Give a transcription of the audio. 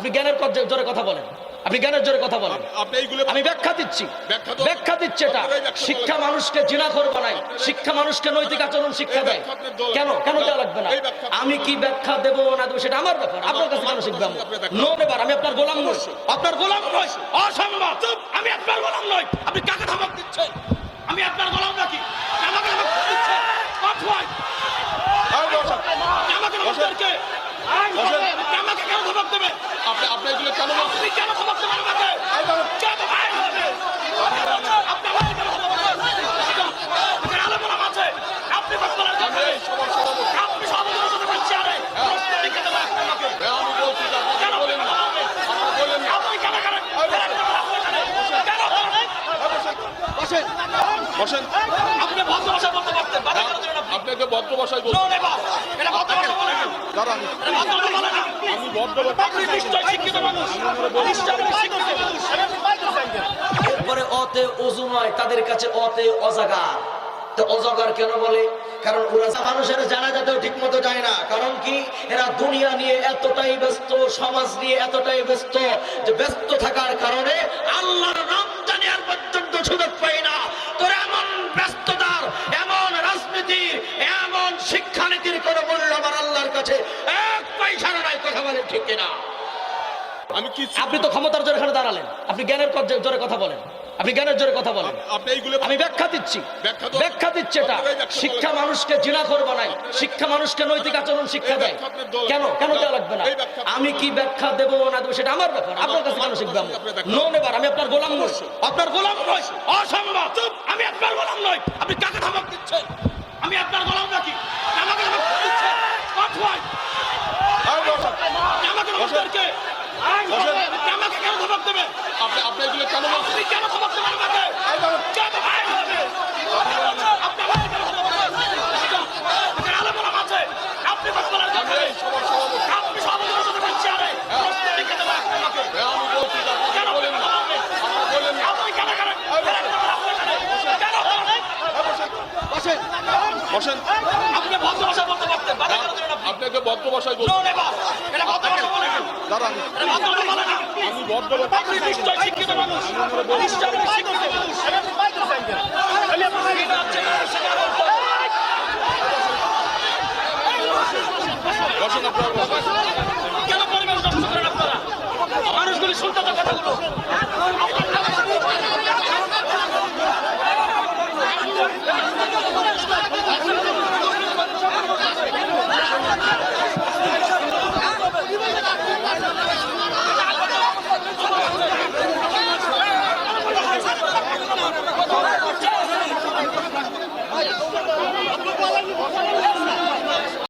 আপনি জ্ঞানের জোরে কথা বলেন, আপনি জ্ঞানের জোরে কথা বলেন। আমি ব্যাখ্যা দিচ্ছি, এটা শিক্ষা মানুষকে জিনাখোর বানায়, শিক্ষা মানুষকে নৈতিক আচরণ শিক্ষা দেয়। কেন দেওয়া লাগবে না? আমি কি ব্যাখ্যা দেব না দেবো সেটা আমার ব্যাপার, আপনার কাছে কেন শিখবে? নো নেবার, আমি আপনার গোলাম নই, আপনার গোলাম নই, অসম্ভব। আমি আপনার গোলাম নই। আপনি কাকে ধমক দিচ্ছেন? আমি আপনার গোলাম নাকি? আমাকে ধমক দিচ্ছেন? আমাকে কেন ধমক দেবে? আপনি এগুলো কেন ধমক দেবেন? বসেন, আপনি ভদ্র ভাষায় বলতে পারতেন, আপনাকে ভদ্র ভাষায় বলতে দাঁড়ান, আমি ভদ্র আপনি নিশ্চয় শিক্ষিত মানুষ। এরপরে অতে অজু নয়, তাদের কাছে অতে অজাগার। তো অজাগার কেন বলে? কারণ ওরা মানুষের জানাজাতেও ঠিক মতো যায় না। কারণ কি? এরা দুনিয়া নিয়ে এতটাই ব্যস্ত, সমাজ নিয়ে এতটাই ব্যস্ত যে ব্যস্ত থাকার কারণে আল্লাহর নাম জানি আর পর্যন্ত সুযোগ পাই না। তোর এমন ব্যস্ততার, এমন রাজনীতির, এমন শিক্ষানীতির কোন মূল্য আমার আল্লাহর কাছে এক পয়সার নাই। কথা বলেন ঠিক কিনা? আপনি তো ক্ষমতার জোরে এখানে দাঁড়ালেন, আপনি জ্ঞানের জোরে কথা বলেন, আপনি জ্ঞানের জোরে কথা বলেন। আমি ব্যাখ্যা দিচ্ছি, এটা শিক্ষা মানুষকে জিনাখোর বানায়, শিক্ষা মানুষকে নৈতিক আচরণ শিক্ষা দেয়। কেন দেওয়া লাগবে না? আমি কি ব্যাখ্যা দেব না দেবো সেটা আমার ব্যাপার, আপনার কাছে কেন শিখবে? নো নেবার, আমি আপনার গোলাম নই, আপনার গোলাম নই, অসম্ভব। আমি আপনার গোলাম নই। আপনি কাকে ধমক দিচ্ছেন? আমি আপনার গোলাম নাকি? আমাকে ধমক দিচ্ছেন? আমাকে কেন ধমক দেবে? আপনি এগুলো কেন ধমক দেবেন? বসেন, আপনি ভদ্র ভাষা বলতে পারতেন, আপনাকে ভদ্র ভাষায় বলতে দাঁড়ান, আমি ভদ্র আপনি নিশ্চয় শিক্ষিত মানুষ। বসেন, কেন পরিবেশ নষ্ট করেন আপনারা? মানুষগুলি শুনতে তো কথাগুলো